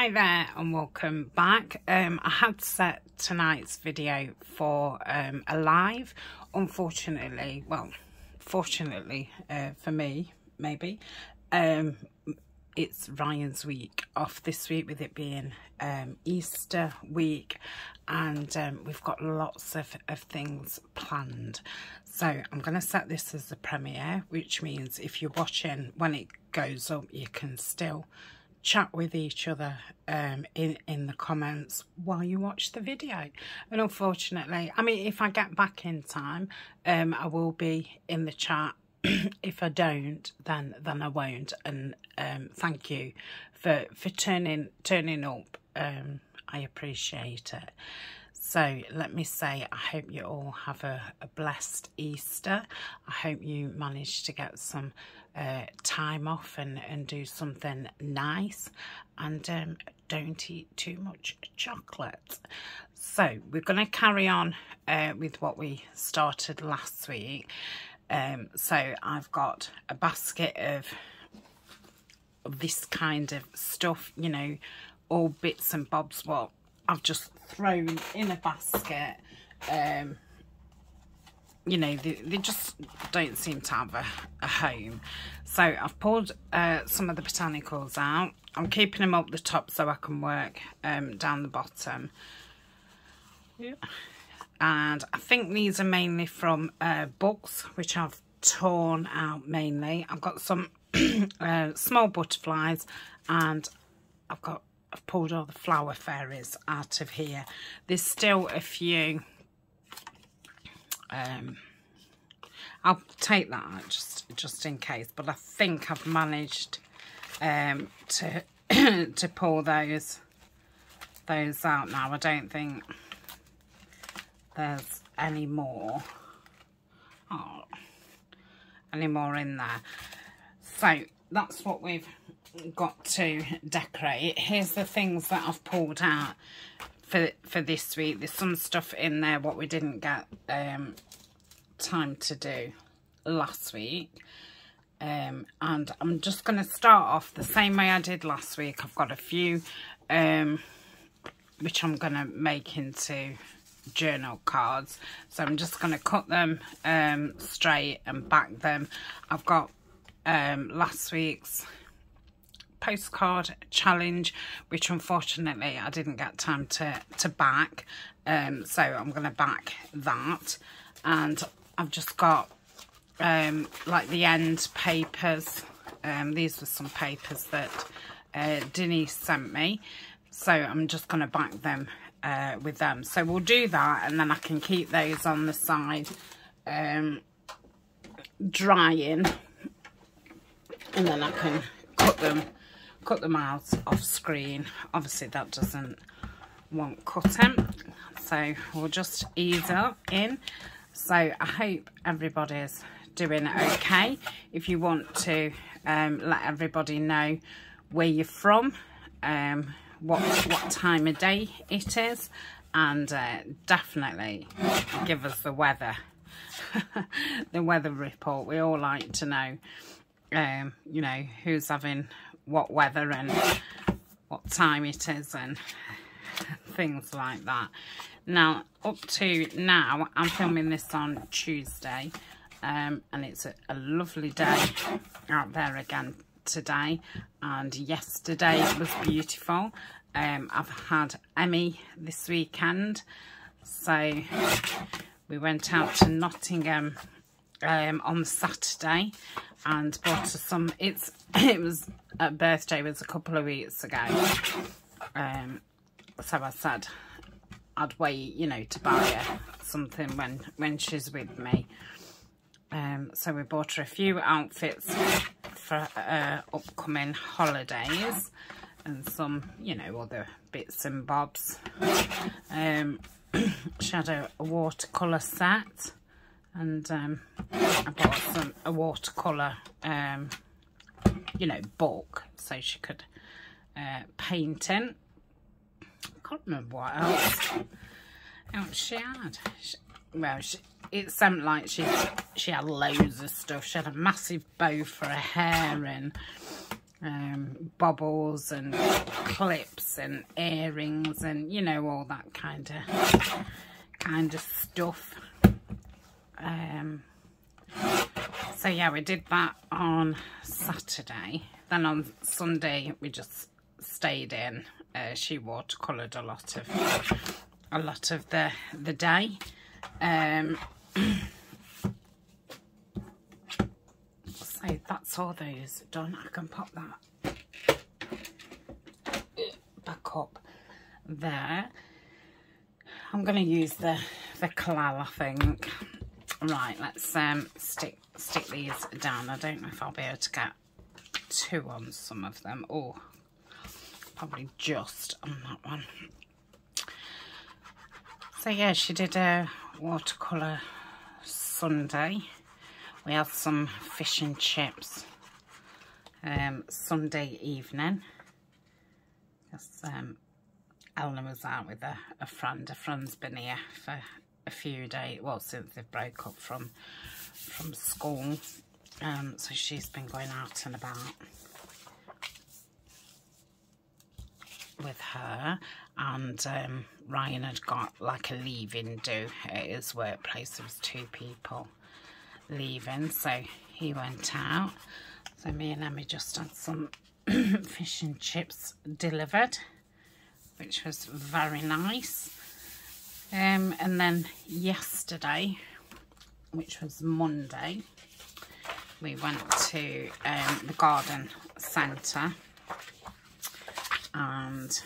Hi there and welcome back. I had set tonight's video for a live. Unfortunately, well, fortunately for me, maybe, it's Ryan's week off this week, with it being Easter week, and we've got lots of things planned. So I'm going to set this as the premiere, which means if you're watching when it goes up, you can still chat with each other in the comments while you watch the video. And unfortunately, I mean, if I get back in time, I will be in the chat. If I don't, then I won't. And thank you for turning up. I appreciate it. So let me say, I hope you all have a blessed Easter. I hope you manage to get some time off and do something nice, and don't eat too much chocolate. So we're going to carry on with what we started last week. So I've got a basket of this kind of stuff, you know, all bits and bobs what I've just thrown in a basket. You know, they just don't seem to have a home. So I've pulled some of the botanicals out. I'm keeping them up the top so I can work down the bottom. Yeah. And I think these are mainly from books, which I've torn out mainly. I've got some small butterflies, and I've pulled all the flower fairies out of here. There's still a few. I'll take that out just in case, but I think I've managed to to pull those out now. I don't think there's any more in there. So that's what we've got to decorate. Here's the things that I've pulled out for this week. There's some stuff in there what we didn't get time to do last week, and I'm just going to start off the same way I did last week. I've got a few which I'm going to make into journal cards, so I'm just going to cut them straight and back them. I've got last week's postcard challenge, which unfortunately I didn't get time to back, so I'm going to back that. And I've just got like the end papers. These were some papers that Denise sent me, so I'm just going to back them with them. So we'll do that, and then I can keep those on the side drying, and then I can cut them out off screen. Obviously that doesn't want cutting, so we'll just ease up in. So I hope everybody's doing okay. If you want to let everybody know where you're from, what time of day it is, and definitely give us the weather the weather report. We all like to know you know, who's having what weather and what time it is and things like that. Now, up to now, I'm filming this on Tuesday, and it's a lovely day out there again today, and yesterday was beautiful. I've had Emmy this weekend, so we went out to Nottingham on Saturday and bought her some. It was her birthday was a couple of weeks ago, so I said I'd wait, you know, to buy her something when she's with me. So we bought her a few outfits for upcoming holidays, and some, you know, other bits and bobs. She had a watercolour set, and I bought a watercolour, you know, book, so she could paint in. I can't remember what else she had. It sounded like she had loads of stuff. She had a massive bow for her hair, and baubles and clips and earrings and, you know, all that kind of stuff. So yeah, we did that on Saturday. Then on Sunday we just stayed in. She watercoloured a lot of the day. So that's all those done. I can pop that back up there. I'm going to use the Kalal, I think. Right, let's stick these down. I don't know if I'll be able to get two on some of them. Oh, probably just on that one. So yeah, she did a watercolour Sunday. We had some fish and chips Sunday evening. Because Eleanor was out with a friend. A friend's been here for a few days, well, since they broke up from school. So she's been going out and about with her, and Ryan had got like a leave-in do at his workplace. There was 2 people leaving, so he went out. So me and Emmy just had some fish and chips delivered, which was very nice. And then yesterday, which was Monday, we went to the garden centre and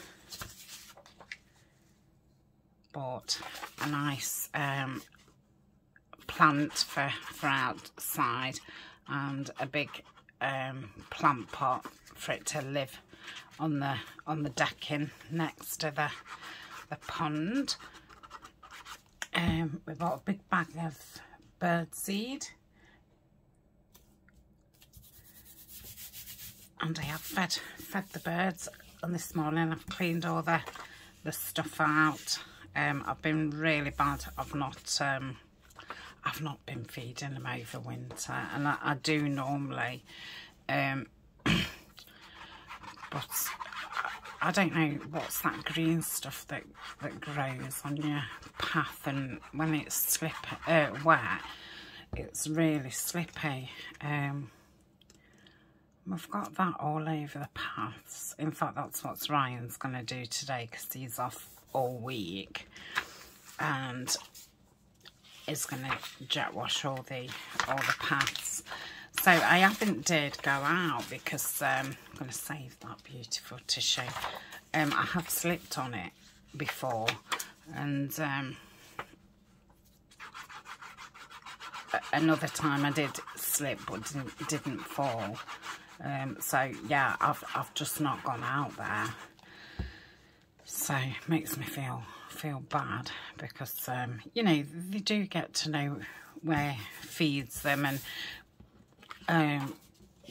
bought a nice plant for outside, and a big plant pot for it to live on the decking next to the pond. We bought a big bag of birdseed, and I have fed the birds. And this morning I've cleaned all the stuff out. I've been really bad. I've not been feeding them over winter, and I do normally, but I don't know what's that green stuff that grows on your path, and when it's wet, it's really slippy. We've got that all over the paths. In fact, that's what Ryan's going to do today, because he's off all week, and is going to jet wash all the paths. So I haven't did go out because I'm going to save that beautiful tissue. I have slipped on it before, and another time I did slip but didn't fall. So yeah, I've just not gone out there. So it makes me feel bad, because you know, they do get to know where feeds them, and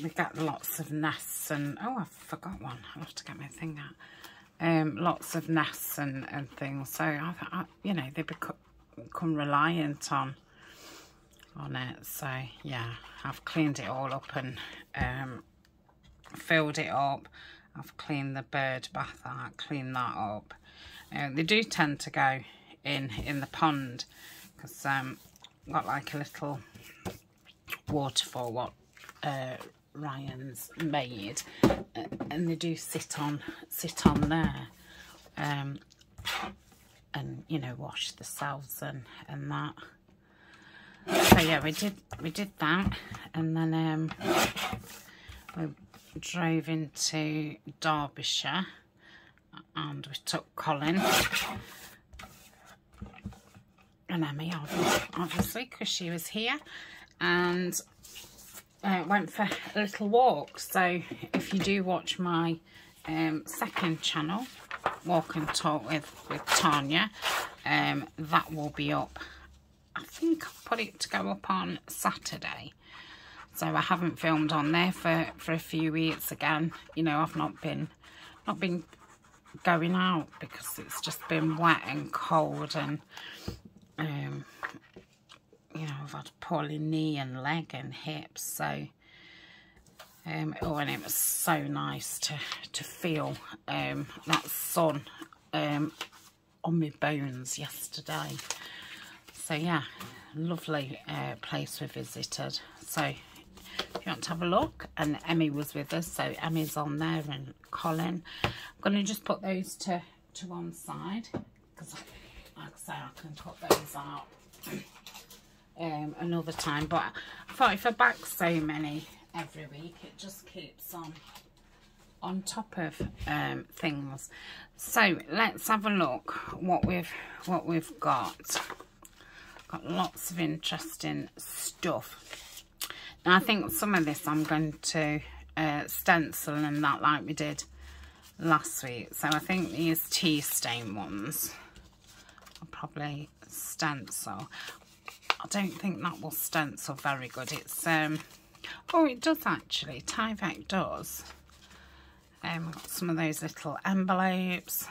we get lots of nests, and oh, I forgot one. I'll have to get my thing out. Lots of nests and things. So I you know, they become reliant on it. So yeah, I've cleaned it all up and filled it up. I've cleaned the bird bath out, cleaned that up. They do tend to go in the pond, because got like a little waterfall what Ryan's made, and they do sit on there, and you know, wash themselves and that. So yeah, we did that, and then we drove into Derbyshire, and we took Colin and Emmy, obviously, because she was here, and went for a little walk. So if you do watch my second channel, Walk and Talk with Tanya, that will be up. I think I'll put it to go up on Saturday. So I haven't filmed on there for a few weeks again. You know, I've not been going out because it's just been wet and cold, and you know, I've had poorly knee and leg and hips. So Oh, and it was so nice to feel that sun on my bones yesterday. So yeah, lovely place we visited. So if you want to have a look, and Emmy was with us, so Emmy's on there, and Colin. I'm going to just put those to one side, because like I say, I can cut those out another time. But I thought if I back so many every week, it just keeps on top of things. So let's have a look what we've got. Got lots of interesting stuff. Now I think some of this I'm going to stencil and that, like we did last week. So I think these tea stain ones I'll probably stencil. I don't think that will stencil very good. It's oh, it does actually. Tyvek does. We've got some of those little envelopes.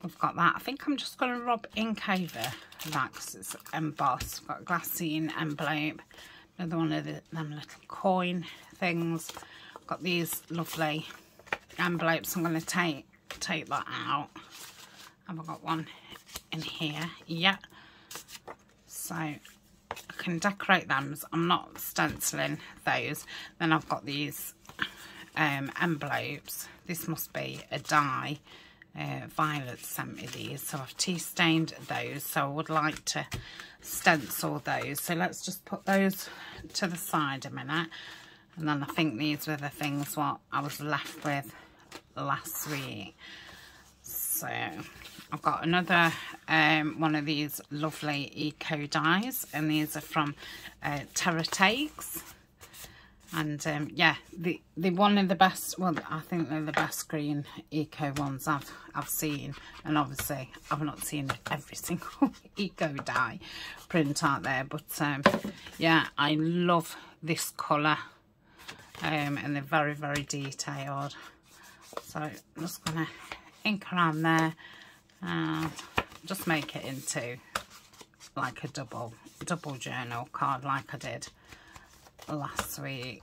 We've got that. I think I'm just going to rub ink over that because it's embossed. We've got a glassine envelope. Another one of them little coin things. I've got these lovely envelopes. I'm going to take that out. Have I got one in here? Yeah. So I can decorate them. I'm not stenciling those. Then I've got these envelopes. This must be a die. Violet sent me these, so I've tea stained those, so I would like to stencil those. So let's just put those to the side a minute, and then I think these were the things what I was left with last week. So I've got another one of these lovely eco dies, and these are from Terra Takes. And yeah, they're one of the best. Well, I think they're the best green eco ones I've seen. And obviously, I've not seen every single eco dye print out there. But yeah, I love this colour, and they're very, very detailed. So I'm just gonna ink around there and just make it into like a double journal card, like I did last week.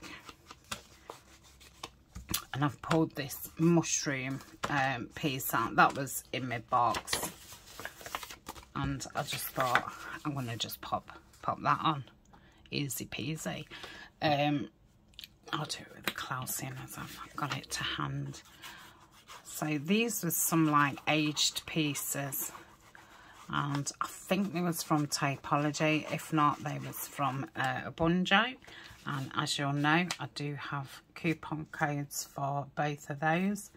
And I've pulled this mushroom piece out that was in my box, and I just thought I'm gonna just pop that on, easy peasy. I'll do it with the Clausen as I've got it to hand. So these were some like aged pieces, and I think they was from Tapology. If not, they was from Bunjo. And as you'll know, I do have coupon codes for both of those,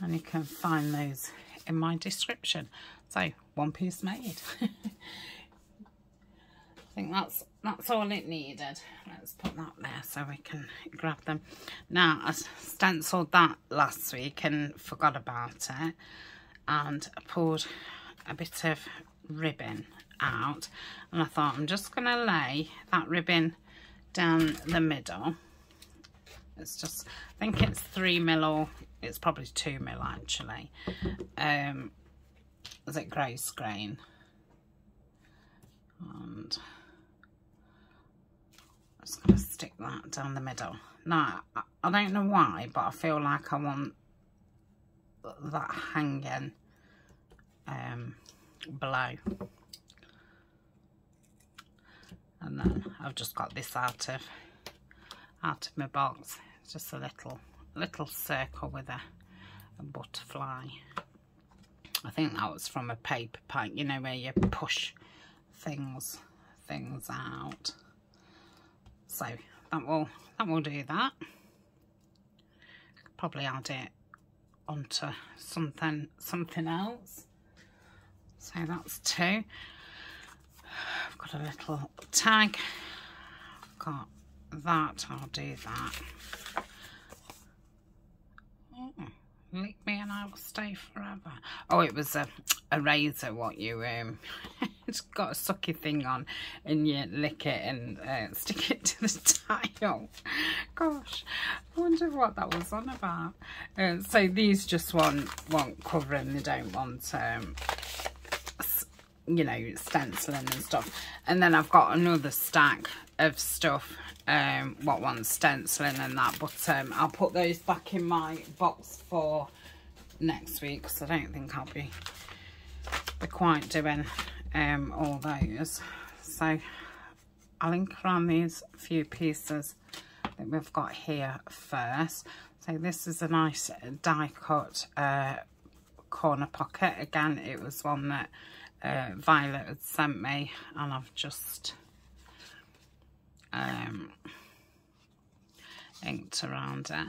and you can find those in my description. So one piece made. I think that's all it needed. Let's put that there so we can grab them. Now, I stenciled that last week and forgot about it, and I pulled a bit of ribbon out, and I thought I'm just going to lay that ribbon down the middle. It's just, I think it's 3mm, or it's probably 2mm actually. Is it grace grain? And I'm just going to stick that down the middle. Now, I don't know why, but I feel like I want that hanging below. And then I've just got this out of my box. It's just a little circle with a butterfly. I think that was from a paper pack, you know, where you push things out. So that will do that. Could probably add it onto something else. So that's 2. I've got a little tag. Got that. I'll do that. Lick me and I will stay forever. Oh, it was a razor. What you it's got a sucky thing on, and you lick it and stick it to the tile. Gosh, I wonder what that was on about. So these just want covering. They don't want you know, stenciling and stuff. And then I've got another stack of stuff, what one's stenciling and that, but I'll put those back in my box for next week, because I don't think I'll be quite doing all those. So I'll link around these few pieces that we've got here first. So this is a nice die cut corner pocket. Again, it was one that Violet had sent me, and I've just inked around it.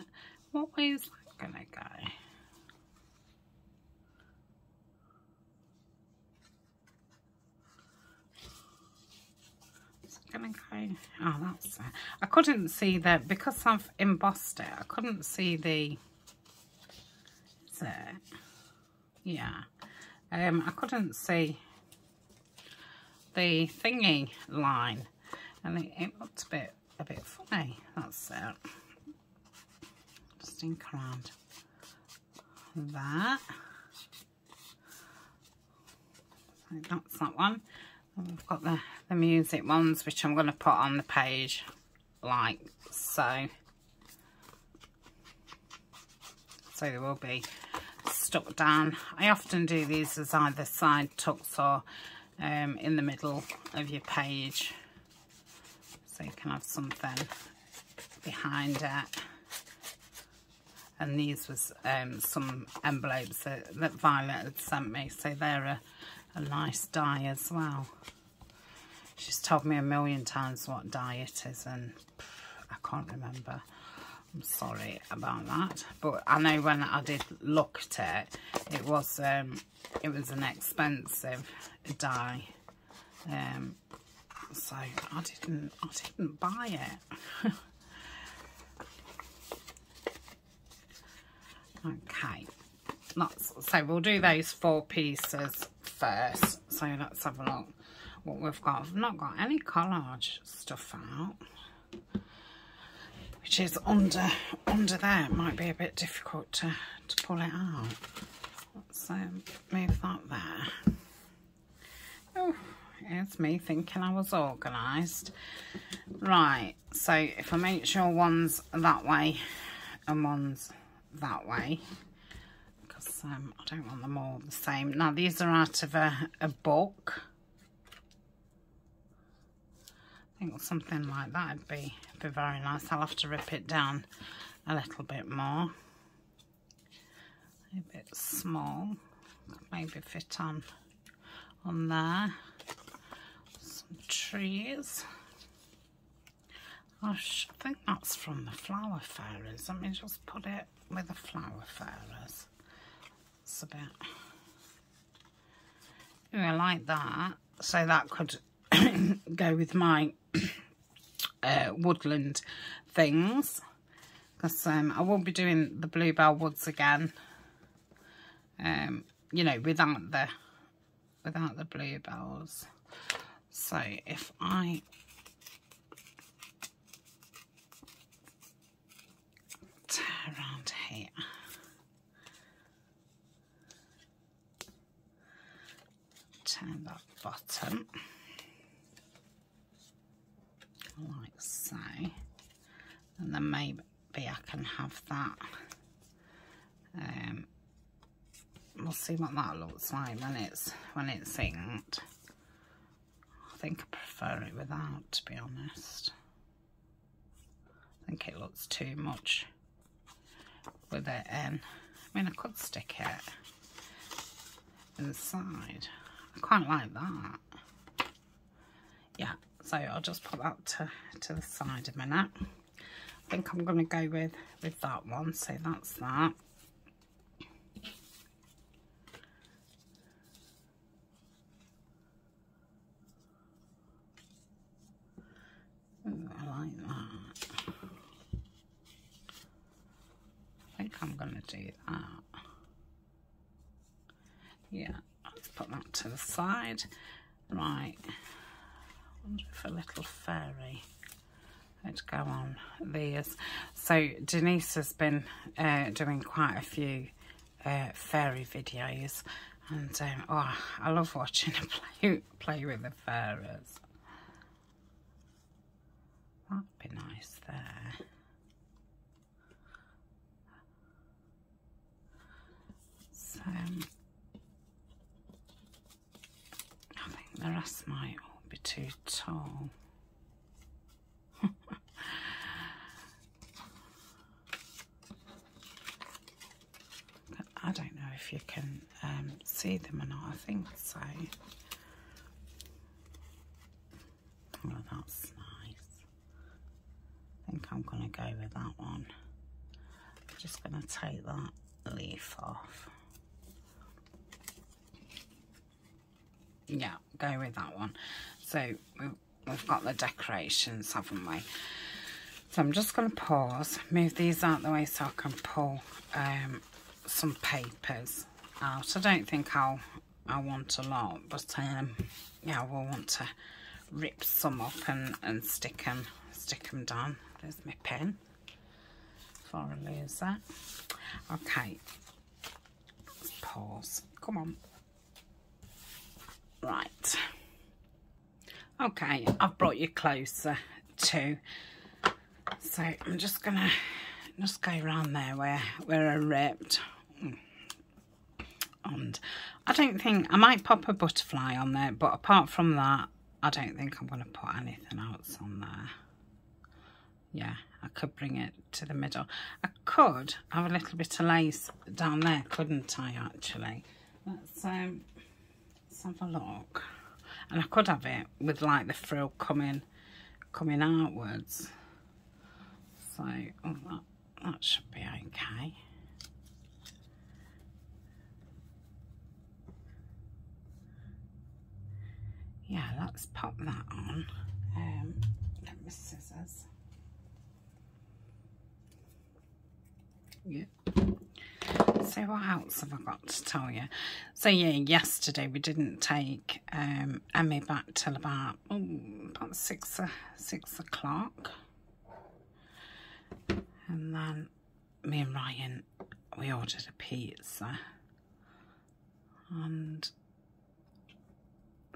What way is that gonna go? Gonna go, oh, that's it. I couldn't see that because I've embossed it. I couldn't see the, is it? Yeah, I couldn't see the thingy line, and it looked a bit funny. That's it. Just ink around that. So that's that one. And we've got the music ones, which I'm going to put on the page like so. So they will be stuck down. I often do these as either side tucks or in the middle of your page, so you can have something behind it. And these was some envelopes that Violet had sent me, so they're a nice die as well. She's told me a million times what die it is, and I can't remember. I'm sorry about that, but I know when I did look at it, it was an expensive die, so I didn't buy it. Okay, so we'll do those 4 pieces first. So let's have a look what we've got. I've not got any collage stuff out, which is under there. It might be a bit difficult to pull it out. Let's move that there. Oh, it's me thinking I was organised. Right, so if I make sure one's that way and one's that way, because I don't want them all the same. Now these are out of a book. I think something like that would be very nice. I'll have to rip it down a little bit more. A bit small, maybe fit on there. Some trees. I think that's from the Flower Fairies. Let me just put it with the Flower Fairies. It's a bit, I like that. So that could go with my woodland things, because I will be doing the Bluebell Woods again, you know, without the bluebells. So if I turn around here, turn that bottom like so, and then maybe I can have that. We'll see what that looks like when it's inked. I think I prefer it without, to be honest. I think it looks too much with it in. I mean, I could stick it inside. I quite like that. Yeah, so I'll just put that to the side a minute. I think I'm going to go with that one, so that's that. Ooh, I like that. I think I'm going to do that. Yeah, let's put that to the side. Right, I wonder if a little fairy would go on these. So Denise has been doing quite a few fairy videos, And oh, I love watching her play with the fairies. That'd be nice there. So I think the rest might all be too tall. I don't know if you can see them or not. I think so. Oh, that's nice. I think I'm going to go with that one. I'm just going to take that leaf off. Yeah, go with that one. So we've got the decorations, haven't we? So I'm just going to pause, move these out the way so I can pull some papers out. I don't think I want a lot, but yeah, we'll want to rip some up and stick them down. There's my pen before I lose that. Okay, let's pause. Come on. Right. Okay, I've brought you closer too. So I'm just gonna go around there where I ripped. And I don't think, I might pop a butterfly on there, but apart from that, I don't think I'm going to put anything else on there. Yeah, I could bring it to the middle. I could have a little bit of lace down there, couldn't I, actually? Let's have a look. And I could have it with like the frill coming outwards. So, oh, that should be okay. Yeah, let's pop that on. Get my scissors. Yeah. So what else have I got to tell you? So yeah, yesterday we didn't take Emmy back till about 6 o'clock. And then me and Ryan, we ordered a pizza. And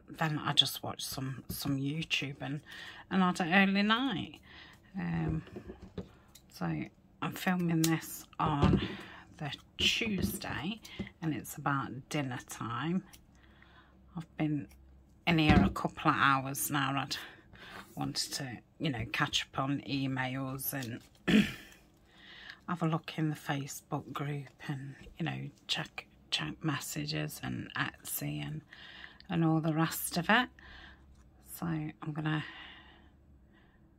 then I just watched some YouTube and had an early night. So I'm filming this on the Tuesday and it's about dinner time. I've been in here a couple of hours now. I'd wanted to, you know, catch up on emails and have a look in the Facebook group and, you know, check messages and Etsy and all the rest of it. So I'm gonna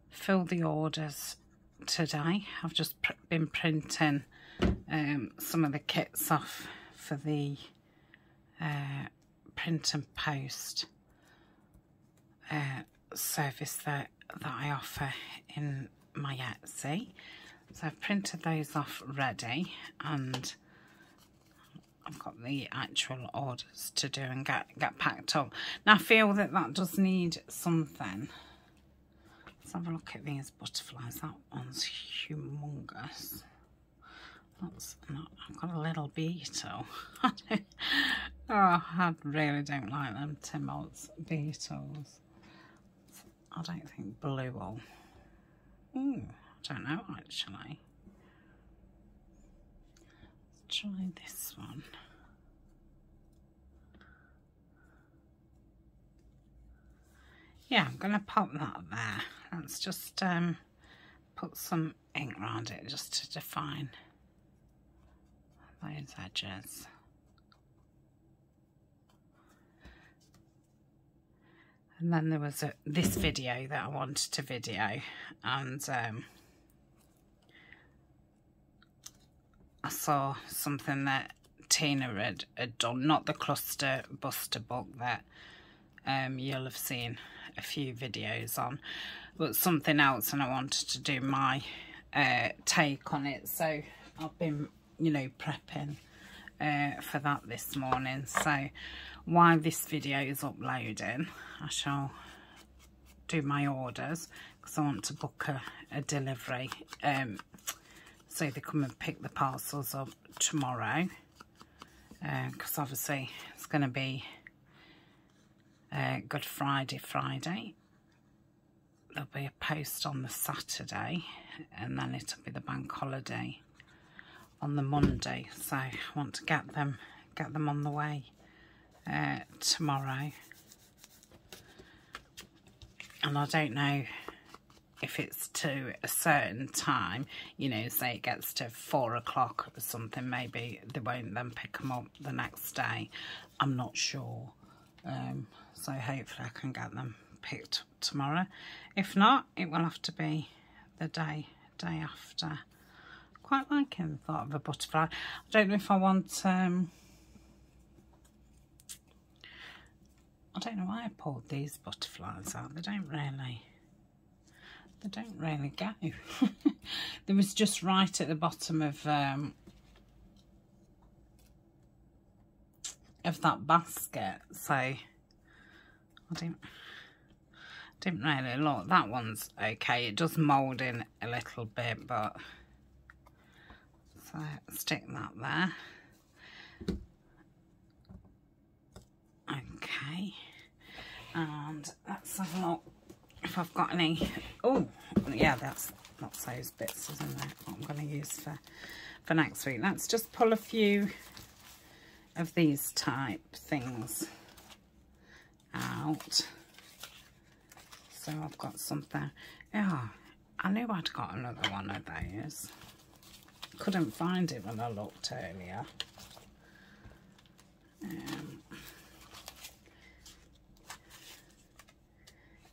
fill the orders today. I've just been printing some of the kits off for the print and post service that I offer in my Etsy. So I've printed those off ready and I've got the actual orders to do and get packed up. Now I feel that does need something. Let's have a look at these butterflies. That one's humongous. That's not, I've got a little beetle. Oh, I really don't like them Timo's beetles. I don't think blue will. Ooh, I don't know actually. Let's try this one. Yeah, I'm going to pop that there. Let's just put some ink around it just to define those edges. And then there was this video that I wanted to video, and I saw something that Tina had done, not the Cluster Buster book that you'll have seen a few videos on, but something else, and I wanted to do my take on it. So I've been, you know, prepping for that this morning. So while this video is uploading, I shall do my orders because I want to book a delivery so they come and pick the parcels up tomorrow. because obviously it's going to be Good Friday there'll be a post on the Saturday, and then it'll be the bank holiday on the Monday, so I want to get them on the way tomorrow. And I don't know if it's to a certain time, you know, say it gets to 4 o'clock or something, maybe they won't then pick them up the next day. I'm not sure. So hopefully I can get them picked up tomorrow. If not, it will have to be the day after. Quite liking the thought of a butterfly. I don't know if I want I don't know why I pulled these butterflies out. They don't really go. There was just right at the bottom of that basket, so I didn't really look. That one's okay. It does mould in a little bit, but so stick that there. Okay, and let's have a look if I've got any. Oh yeah, that's those bits, isn't it, what I'm going to use for next week. Let's just pull a few of these type things out. So I've got something. Yeah, I knew I'd got another one of those. Couldn't find it when I looked earlier.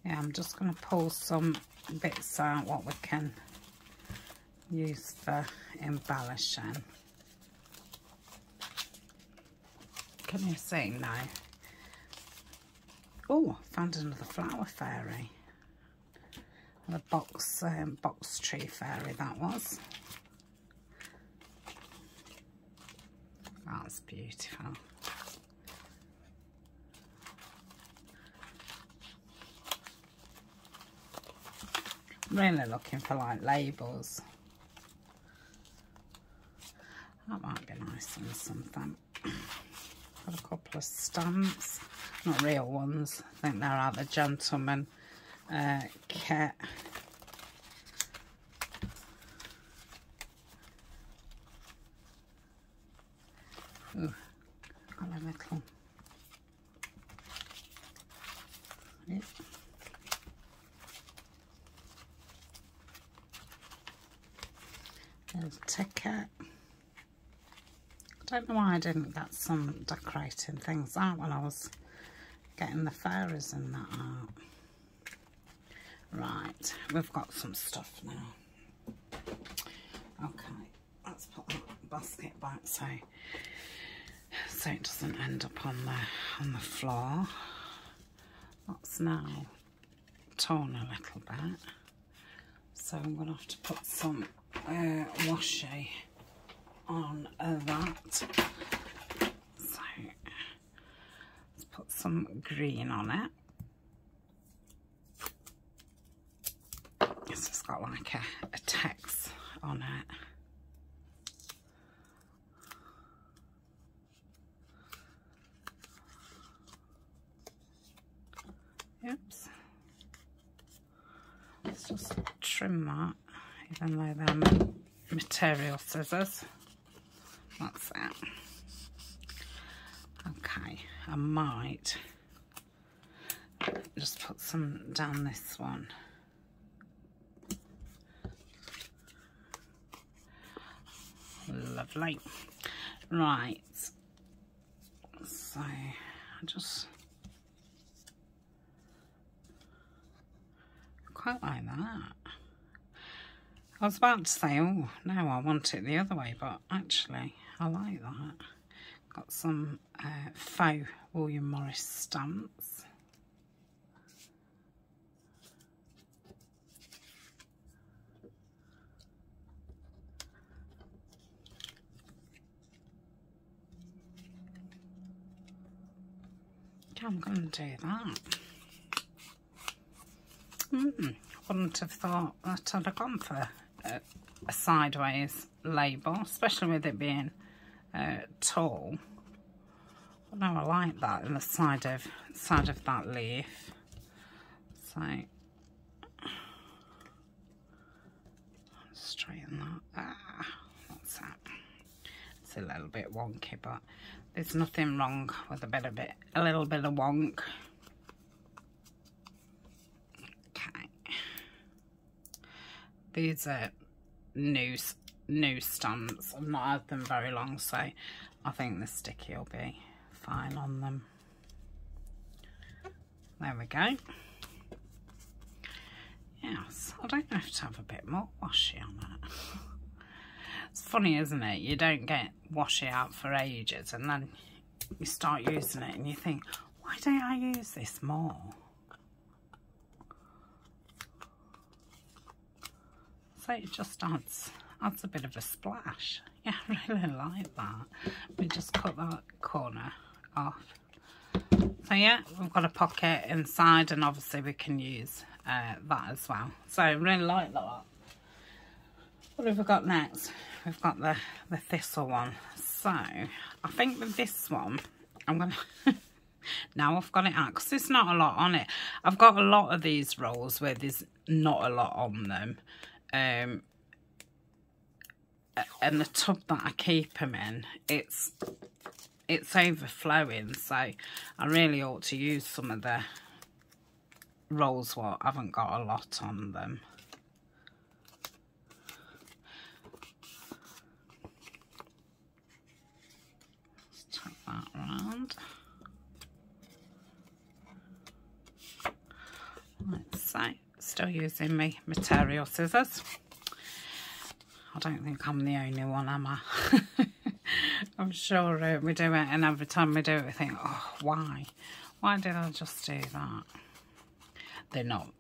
Yeah, I'm just going to pull some bits out what we can use for embellishing. Can you see now? Oh, found another flower fairy. The box tree fairy that was. That's beautiful. Really looking for like labels. That might be nice and something. Got a couple of stamps, not real ones. I think they're out the gentleman kit. Ooh, got a little. Yep. There's a ticket. I don't know why I didn't get some decorating things out when I was getting the fairies and that out. Right, we've got some stuff now. Okay, let's put that basket back so it doesn't end up on the floor. That's now torn a little bit, so I'm going to have to put some washi on that. So let's put some green on it. It's just got like a text on it. Oops. Let's just trim that, even though they're material scissors. That's it. Okay, I might just put some down this one. Lovely. Right. So I just quite like that. I was about to say, oh no, I want it the other way, but actually I like that. Got some faux William Morris stamps. Yeah, I'm going to do that. Wouldn't have thought that I'd have gone for a sideways label, especially with it being tall. But no, I like that in the side of that leaf. So straighten that. That's that. It's a little bit wonky, but there's nothing wrong with a little bit of wonk. Okay. These are new stamps. I've not had them very long, so I think the sticky will be fine on them. There we go. Yes, I don't have to have a bit more washi on it. It's funny, isn't it? You don't get washi out for ages and then you start using it and you think, why don't I use this more? So it just adds a bit of a splash. Yeah, I really like that. We just cut that corner off. So yeah, we've got a pocket inside and obviously we can use that as well. So I really like that. What have we got next? We've got the thistle one. So I think with this one, I'm going to... Now I've got it out because there's not a lot on it. I've got a lot of these rolls where there's not a lot on them. And the tub that I keep them in, it's overflowing, so I really ought to use some of the rolls what haven't got a lot on them. Let's take that round. Let's see, still using my material scissors. I don't think I'm the only one, am I? I'm sure we do it, and every time we do it we think, oh, why did I just do that? They're not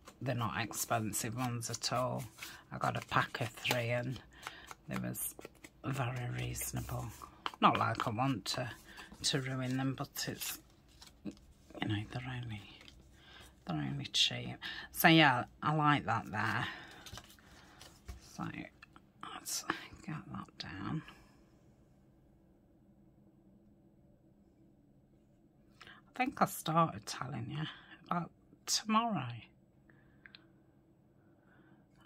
expensive ones at all. I got a pack of 3 and they was very reasonable. Not like I want to ruin them, but it's, you know, they're only cheap. So yeah, I like that there. So let's get that down. I think I started telling you about tomorrow.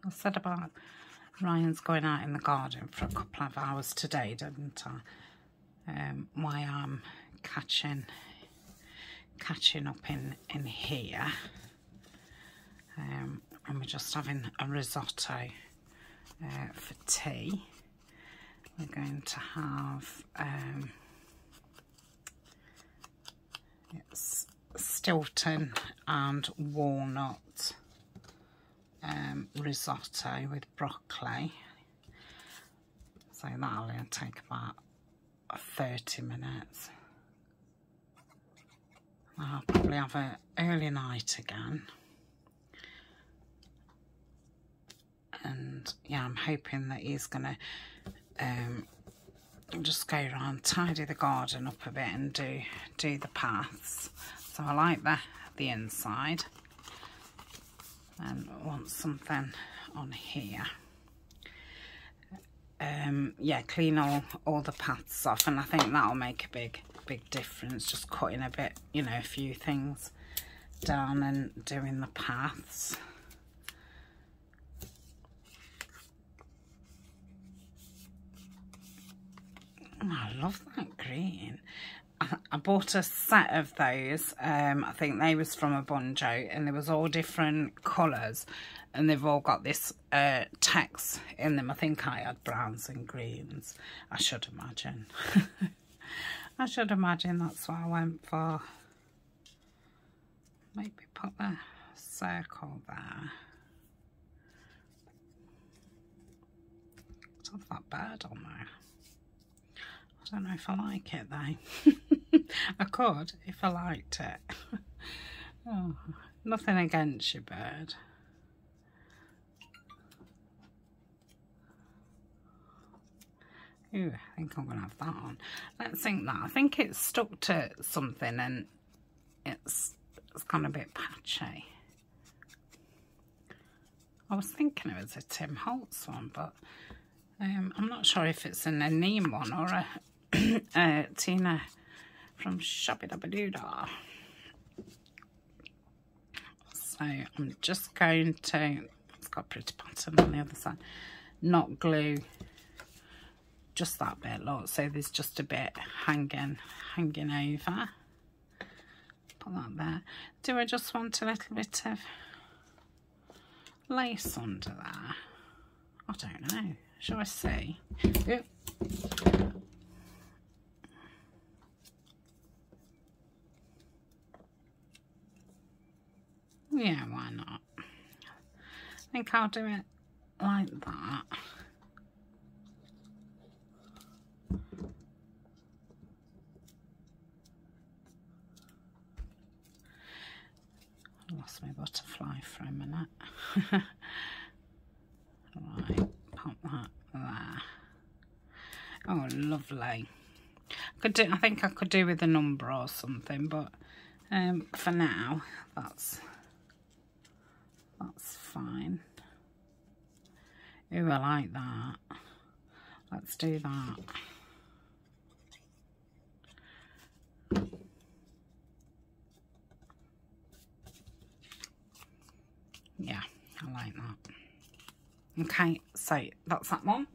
I said about Ryan's going out in the garden for a couple of hours today, didn't I? Why I'm catching up in here. And we're just having a risotto for tea. We're going to have it's Stilton and walnut risotto with broccoli. So that'll only take about 30 minutes. I'll probably have an early night again. And yeah, I'm hoping that he's gonna just go around, tidy the garden up a bit and do the paths. So I like the inside. And I want something on here. Yeah, clean all the paths off, and I think that'll make a big difference, just cutting a bit, you know, a few things down and doing the paths. Oh, I love that green. I bought a set of those. I think they was from a Bunjo, and there was all different colours, and they've all got this text in them. I think I had browns and greens, I should imagine. I should imagine that's what I went for. Maybe put the circle there. Let's have that bird on there. I don't know if I like it though. I could if I liked it. Oh, nothing against you, bird. Ooh, I think I'm going to have that on. Let's think that. I think it's stuck to something and it's kind of a bit patchy. I was thinking it was a Tim Holtz one, but I'm not sure if it's an Anime one or a Tina from Shopee-Dabba-Doo-Dah. So I'm just going to, it's got a pretty pattern on the other side, not glue just that bit, look, so there's just a bit hanging over. Put that there. Do I just want a little bit of lace under there? I don't know. Shall I see? Ooh. Yeah, why not? I think I'll do it like that. I lost my butterfly for a minute. Right, pop that there. Oh, lovely. I think I could do with a number or something, but for now, that's fine. Ooh, I like that. Let's do that. Yeah, I like that. Okay, so that's that one.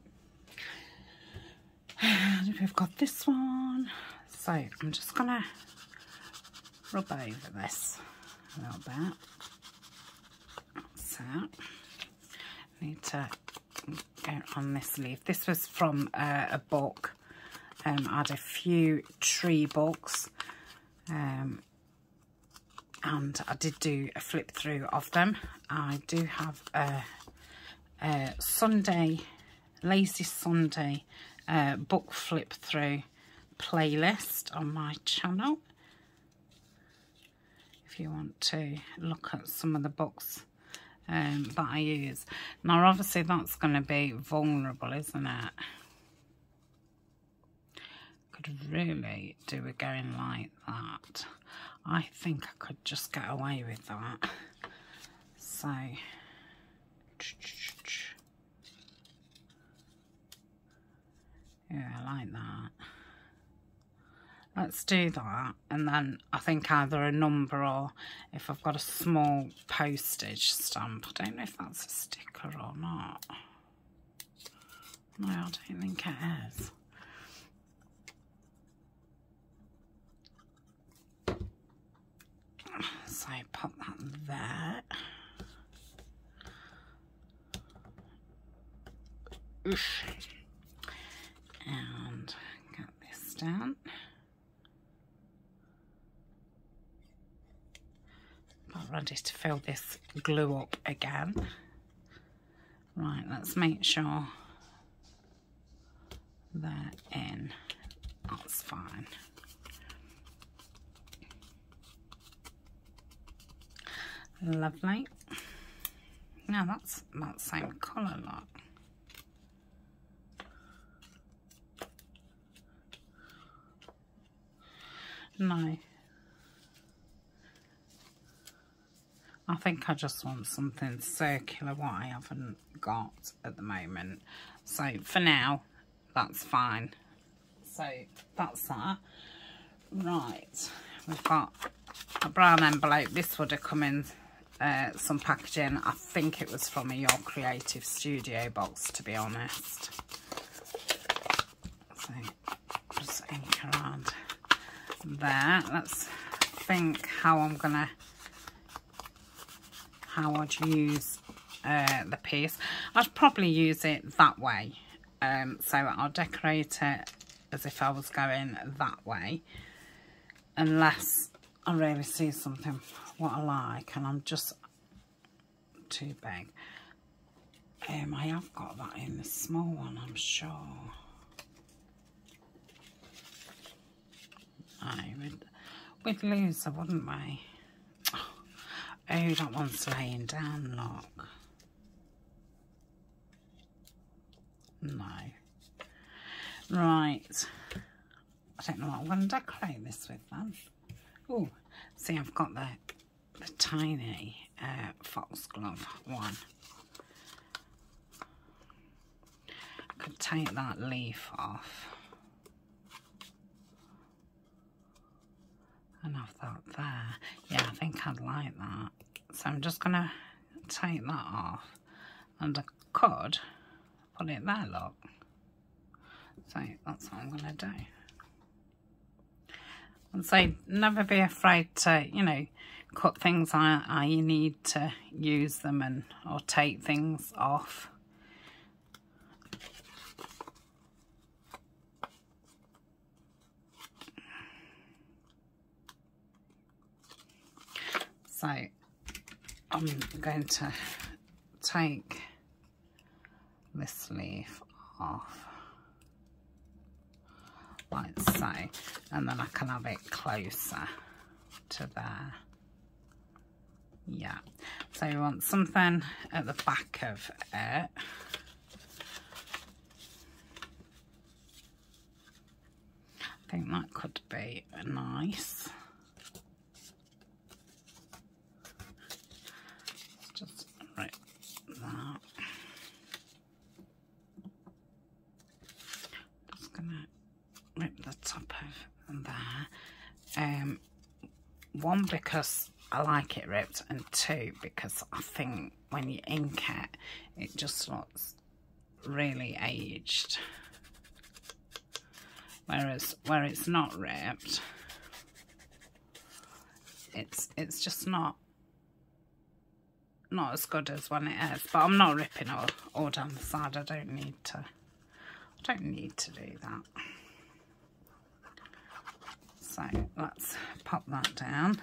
And we've got this one. So I'm just gonna rub over this a little bit. So I need to go on this leaf. This was from a book. I had a few tree books, and I did do a flip through of them. I do have a Sunday, Lazy Sunday book flip through playlist on my channel if you want to look at some of the books that I use. Now obviously that's going to be vulnerable, isn't it? Could really do it going like that. I think I could just get away with that. So yeah, I like that. Let's do that, and then I think either a number or if I've got a small postage stamp. I don't know if that's a sticker or not. No, I don't think it is. So pop that there. Oof. And get this down. About ready to fill this glue up again. Right, let's make sure they're in. That's fine. Lovely. Now that's that same colour, look. No. I think I just want something circular, what I haven't got at the moment. So for now, that's fine. So that's that. Right, we've got a brown envelope. This would have come in some packaging. I think it was from a Your Creative Studio box, to be honest. So just ink around there. Let's think how I'd use the piece. I'd probably use it that way. So I'll decorate it as if I was going that way, unless I really see something what I like and I'm just too big. I have got that in the small one, I'm sure. Aye, we'd lose her, wouldn't we? Oh, that one's laying down, look. No. Right. I don't know what I'm going to decorate this with then. Oh, see, I've got the tiny foxglove one. I could take that leaf off. and have that there. Yeah, I think I'd like that. So I'm just going to take that off, and I could put it there, look. So that's what I'm going to do. And so never be afraid to, you know, cut things how you need to use them, and or take things off. So I'm going to take this leaf off like so, and then I can have it closer to there. Yeah, so you want something at the back of it. I think that could be nice. Just rip that. Just gonna rip the top of there. One, because I like it ripped, and two, because I think when you ink it, it just looks really aged. Whereas where it's not ripped, it's just not as good as when it is. But I'm not ripping all down the side. I don't need to do that. So let's pop that down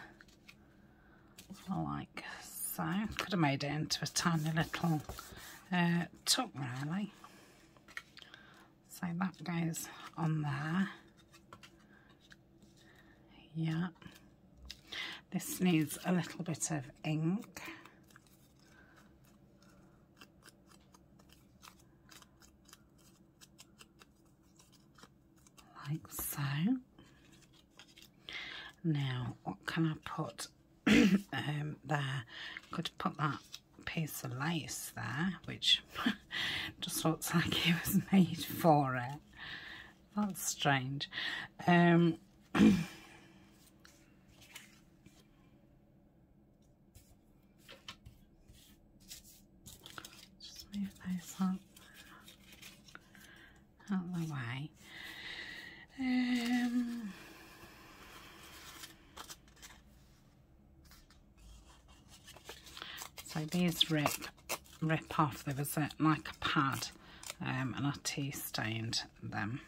like so. Could have made it into a tiny little tuck really. So that goes on there. Yeah. This needs a little bit of ink. Like so. Now, what can I put there? Could put that piece of lace there, which just looks like it was made for it. That's strange. Just move those up out of the way. So these rip off. There was like a pad, and I tea stained them.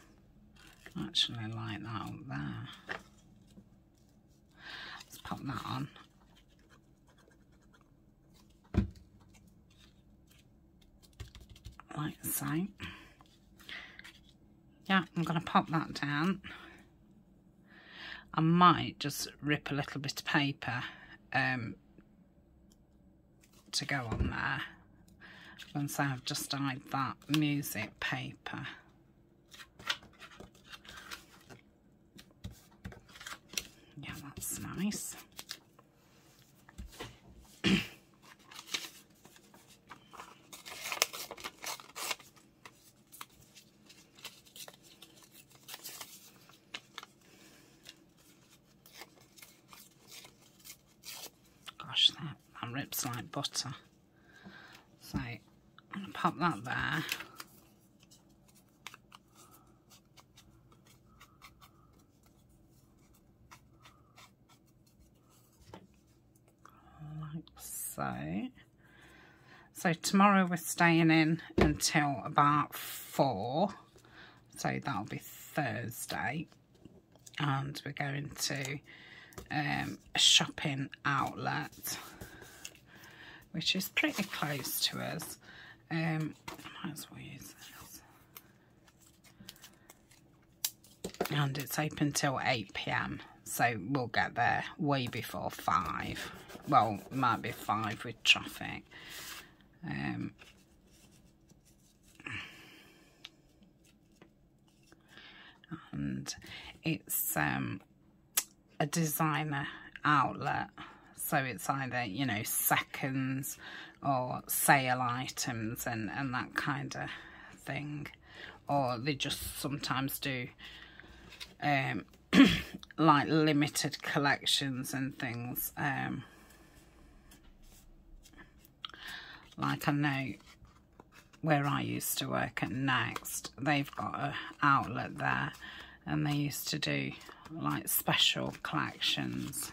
I actually like that up there. Let's pop that on. Like so. Yeah, I'm going to pop that down. I might just rip a little bit of paper to go on there. Once I've just dyed that music paper. Yeah, that's nice. Gosh, that rips like butter. So I'm going to pop that there. Like so. So tomorrow we're staying in until about 4. So that'll be Thursday. And we're going to a shopping outlet, which is pretty close to us. I might as well use this. And it's open till 8 PM, so we'll get there way before 5. Well, it might be 5 with traffic. And it's a designer outlet, so it's either, you know, seconds or sale items and that kind of thing, or they just sometimes do like limited collections and things. Like I know where I used to work at Next, they've got an outlet there, and they used to do like special collections,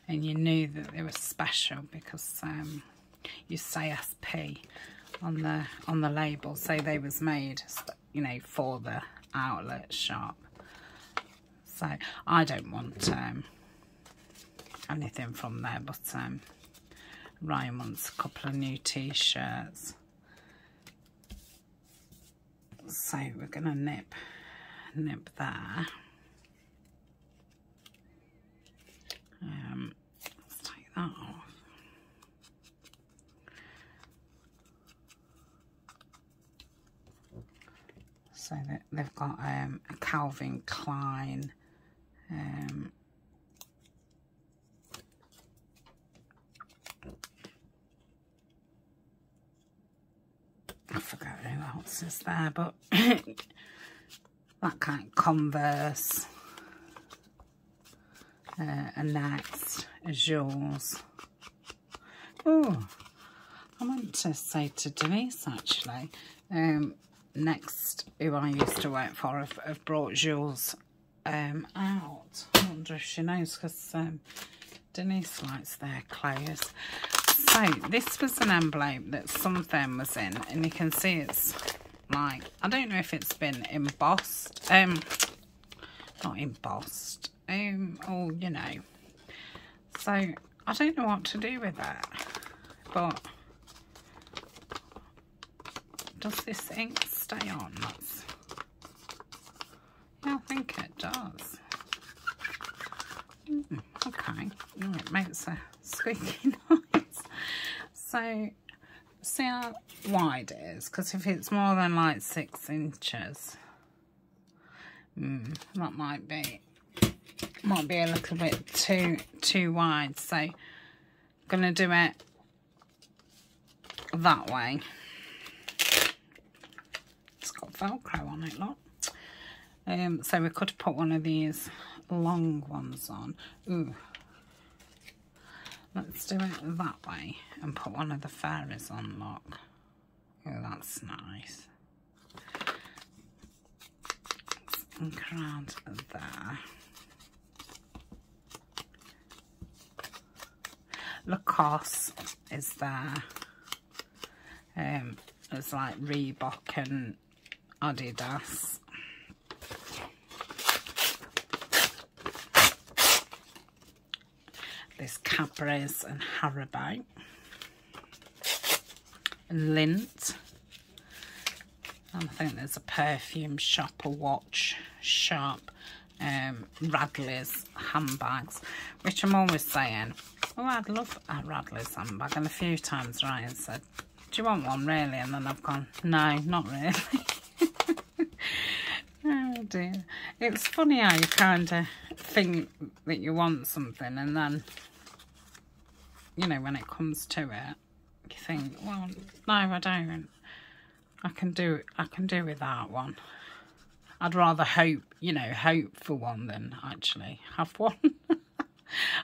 and you knew that they were special because you say SP on the label, say they was made, you know, for the outlet shop. So I don't want anything from there, but Ryan wants a couple of new t-shirts. So we're gonna nip there. Let's take that off. So they've got a Calvin Klein I forgot who else is there, but that kind of Converse, and Next, Jules. Oh, I meant to say to Denise actually, Next, who I used to work for, have brought Jules out. I wonder if she knows, because Denise likes their clothes. So this was an envelope that something was in, and you can see it's like, I don't know if it's been embossed, not embossed, oh, you know. So I don't know what to do with that, but does this ink stay on? That's, yeah, I think it does. Okay, oh, it makes a squeaky noise. So see how wide it is, because if it's more than like 6 inches, that might be a little bit too wide. So I'm gonna do it that way. It's got Velcro on it, look. So we could put one of these long ones on. Ooh. Let's do it that way and put one of the fairies on, look. Oh, that's nice. Let's ink around there. Lacoste is there. It's like Reebok and Adidas. There's Cadbury's and Haribo. Lindt. And I think there's a perfume shop, a watch shop. Radley's handbags, which I'm always saying, oh, I'd love a Radley's handbag. And a few times Ryan said, do you want one really? And then I've gone, no, not really. Oh dear. It's funny how you kind of think that you want something, and then, you know, when it comes to it, you think, well, no, I don't. I can do without one. I'd rather hope for one than actually have one.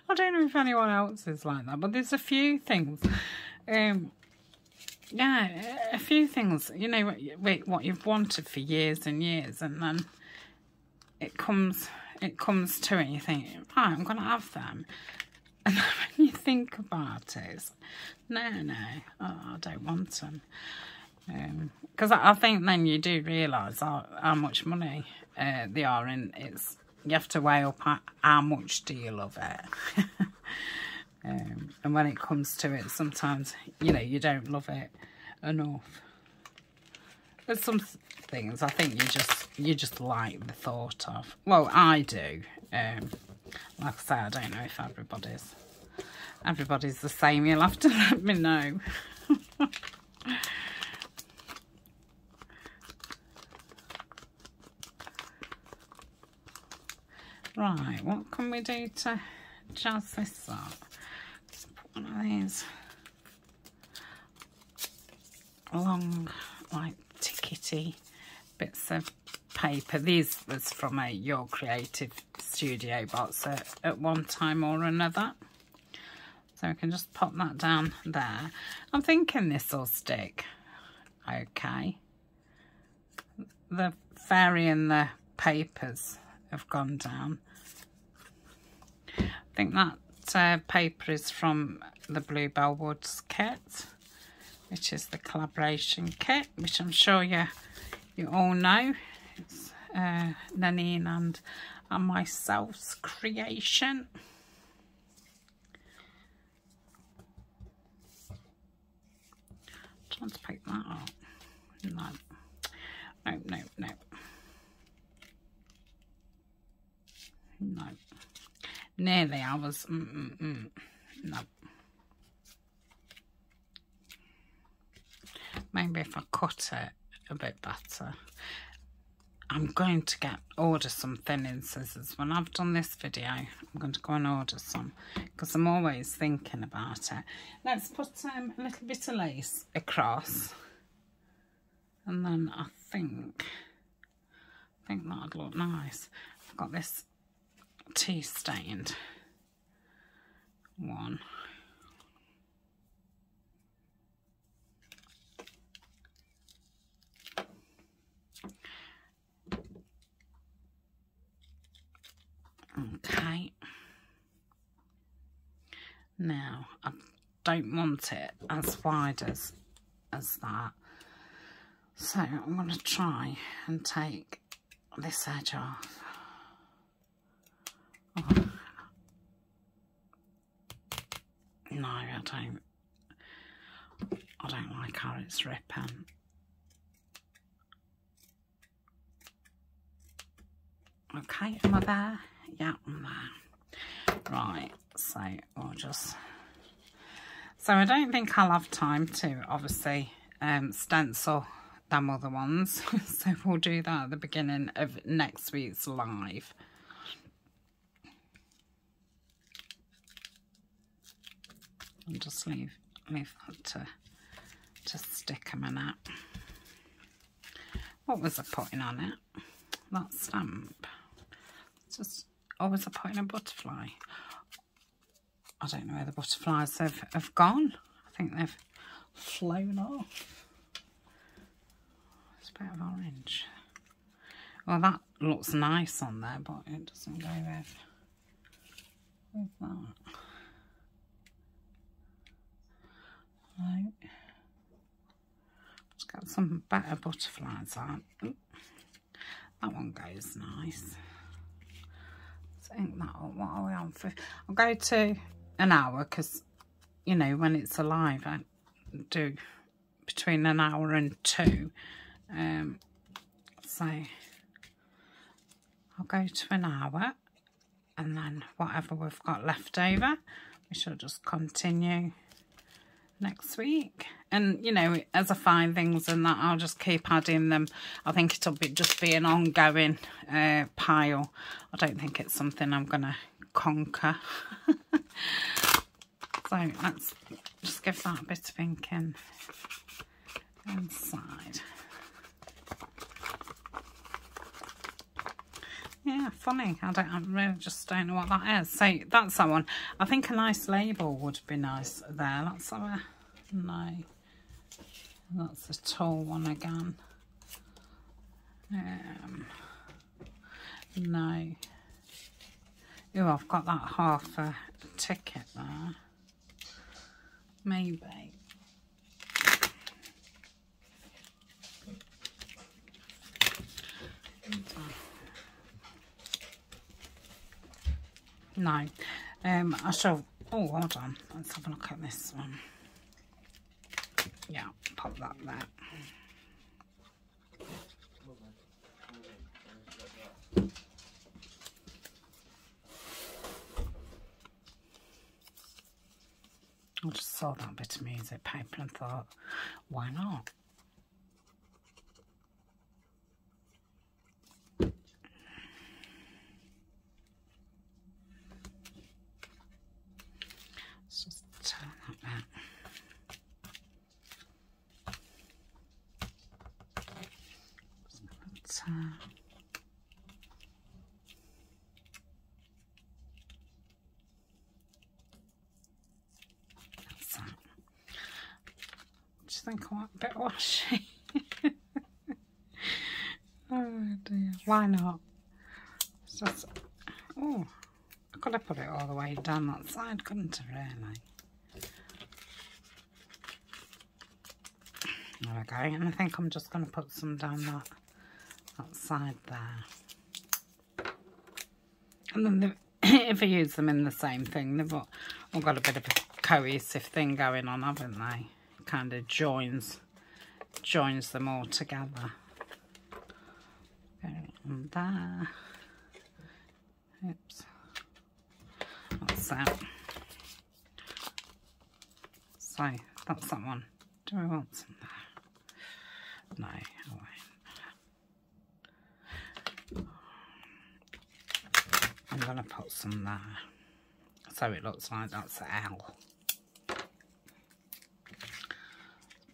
I don't know if anyone else is like that, but there's a few things. Yeah, a few things, you know, what you've wanted for years and years, and then it comes to it, and you think, right, I'm going to have them. And then when you think about it, it's, no, I don't want them. Because I think then you do realise how much money they are, and you have to weigh up how much do you love it. And when it comes to it, sometimes, you know, you don't love it enough. There's some things I think you just like the thought of. Well, I do. Like I say, I don't know if everybody's the same. You'll have to let me know. Right, what can we do to jazz this up? Let's put one of these long, like, tickety bits of paper. These was from a Your Creative Studio box at one time or another. So I can just pop that down there. I'm thinking this will stick okay. The fairy and the papers have gone down. I think that paper is from the Bluebell Woods kit, which is the collaboration kit, which I'm sure you all know. It's Nanine and myself's creation. Trying to pick that up. No. No, no, no. No. Nearly I was, no. Maybe if I cut it a bit better. I'm going to order some thinning scissors. When I've done this video, I'm going to go and order some because I'm always thinking about it. Let's put a little bit of lace across. And then I think that'd look nice. I've got this tea stained one. Okay. Now I don't want it as wide as that. So I'm going to try and take this edge off. Oh. No, I don't like how it's ripping. Okay, am I there? Yeah, I'm there. Right, so we'll just... So I don't think I'll have time to, obviously, stencil them other ones. So we'll do that at the beginning of next week's live. And just leave that to stick a minute. What was I putting on it? That stamp. Just, or was I putting a butterfly? I don't know where the butterflies have gone. I think they've flown off. It's a bit of orange. Well, that looks nice on there, but it doesn't go with that. Right. Let's get some better butterflies on. Ooh, that one goes nice. I think that, what are we on for? I'll go to an hour because, you know, when it's alive, I do between an hour and 2. So I'll go to an hour, and then whatever we've got left over, we shall just continue next week. And, you know, as I find things and that, I'll just keep adding them. I think it'll just be an ongoing pile. I don't think it's something I'm going to conquer. So let's just give that a bit of ink inside. Yeah, funny. I really just don't know what that is. So that's that one. I think a nice label would be nice there. Let's have a... No. That's a tall one again. No. Oh, I've got that half a ticket there. Maybe. No. I shall... Oh, hold on. Let's have a look at this one. Yeah, pop that there. I just saw that bit of music paper and thought, why not? Let's just turn that back. think I want a bit washy. Oh dear, why not? It's just, oh, I could have put it all the way down that side, couldn't I, really? There we go, and I think I'm just going to put some down that side there. And then if I use them in the same thing, they've all got a bit of a cohesive thing going on, haven't they? Kind of joins them all together. And there. Oops. That's that. So that's that one. Do I want some there? No, I won't. I'm going to put some there. So it looks like that's an L.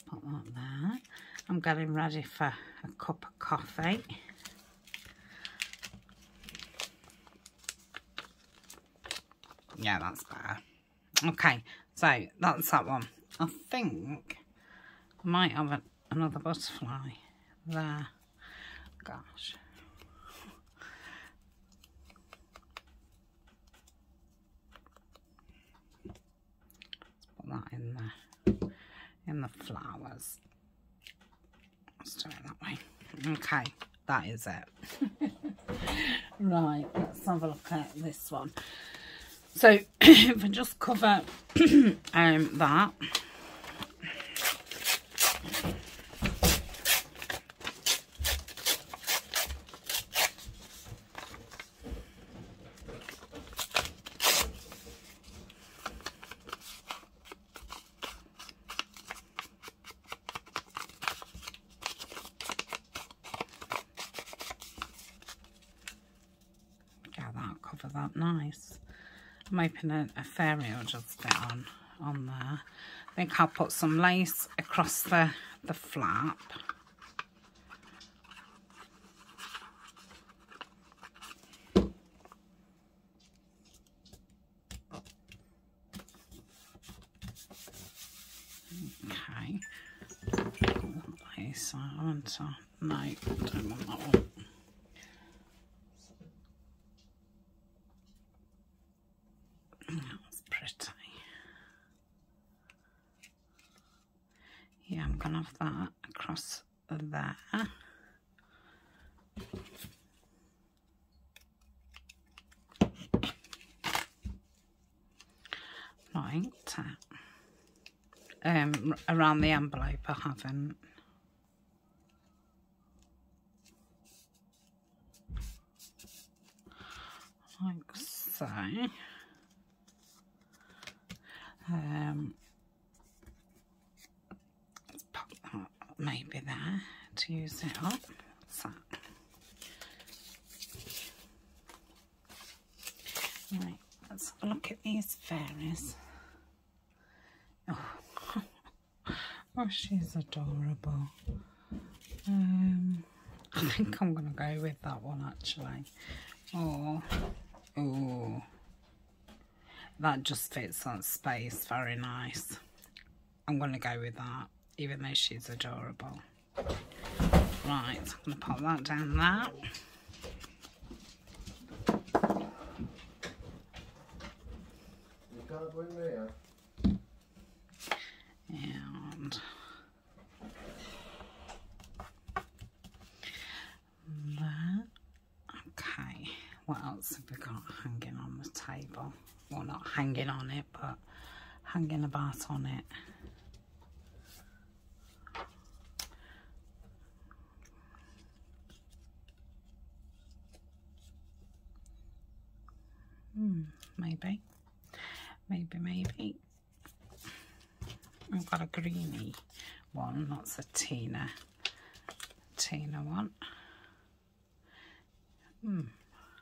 Put that there. I'm getting ready for a cup of coffee. Yeah, that's better. Okay, so that's that one. I think I might have another butterfly there. Gosh. Let's put that in there. In the flowers. Let's do it that way. Okay, that is it. Right, let's have a look at this one. So if I just cover that. Yeah, that'll cover that nice. I'm hoping a fairy will just get on there. I think I'll put some lace across the flap. Okay. Lace, I want to, no, I don't want that one. Yeah, I'm going to have that across there. Right. Around the envelope I haven't. Like so. Let's pop that maybe there to use it up. What's that? Right, let's have a look at these fairies. Oh, oh, she's adorable. I think I'm going to go with that one actually. Oh, that just fits that space very nice. I'm going to go with that, even though she's adorable. Right, I'm going to pop that down there. You can't go in there. And there. Okay, what else have we got hanging on the table? Well, not hanging on it, but hanging about on it. Maybe. I've got a greeny one. That's a Tina one.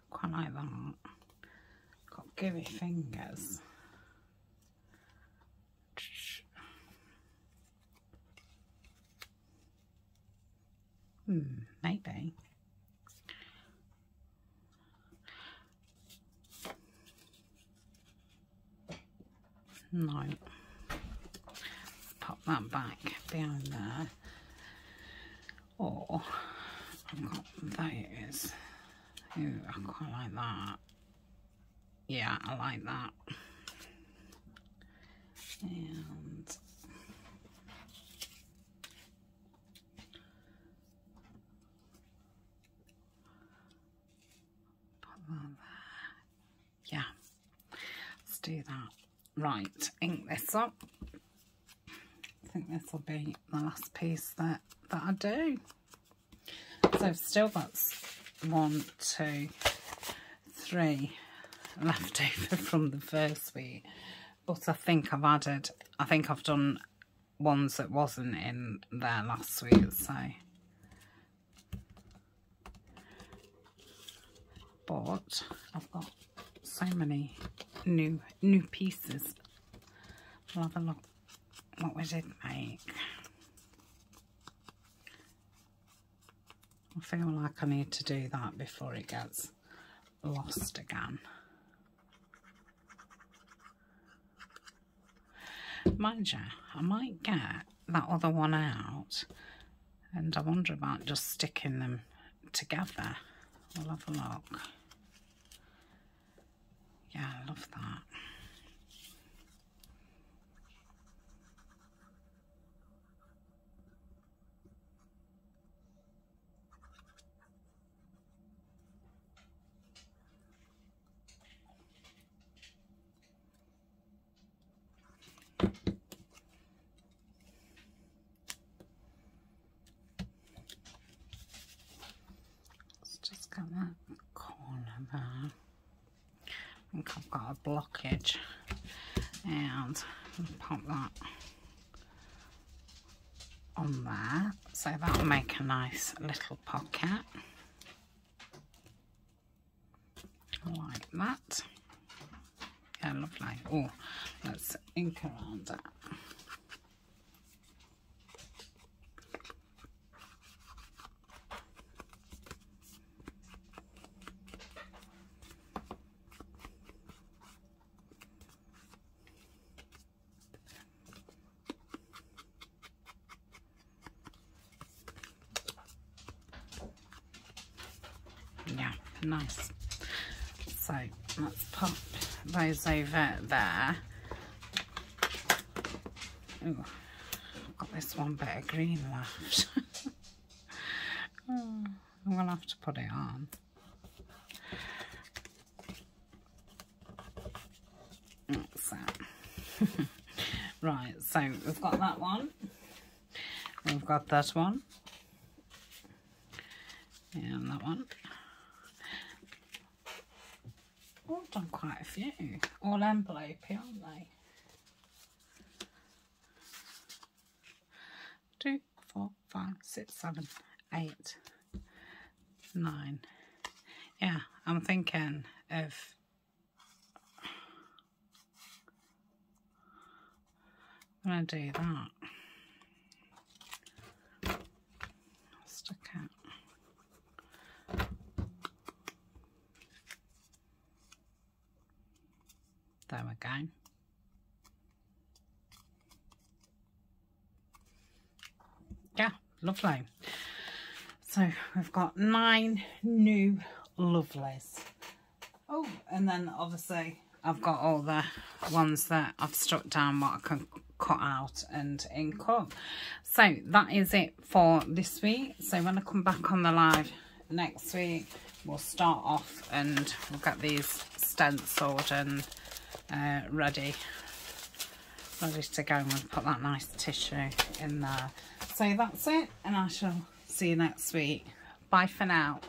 Quite like that. Got gooey fingers. Maybe. No. Let's pop pop that back behind there. Or I've got those. Ooh, I quite like that. Yeah, I like that. And put that there. Yeah, let's do that. Right, ink this up. I think this will be the last piece that I do. So I've still got 1, 2, 3 left over from the first week, but I think I've done ones that wasn't in there last week, so. But I've got so many new pieces. We'll have a look what we did make. I feel like I need to do that before it gets lost again. Mind you, I might get that other one out, and I wonder about just sticking them together. We'll have a look. Yeah, I love that. Let's just get that corner there. I think I've got a blockage, and I'll pop that on there, so that'll make a nice little pocket like that. Yeah, lovely. Oh, let's ink around it. Yeah, nice. So let's pop those over there. Ooh, I've got this one bit of green left. Oh, I'm gonna have to put it on. That's that. Right, so we've got that one. We've got that one. And that one. Oh, I've done quite a few. All envelopey, aren't they? 2, 4, 5, 6, 7, 8, 9. Yeah, I'm thinking of I'm gonna do that. Stick it. There we go. Yeah, lovely. So we've got 9 new lovelies. Oh, and then obviously I've got all the ones that I've stuck down what I can cut out and ink up. So that is it for this week. So when I come back on the live next week, we'll start off and we'll get these stenciled and ready to go, and we'll put that nice tissue in there. So that's it, and I shall see you next week. Bye for now.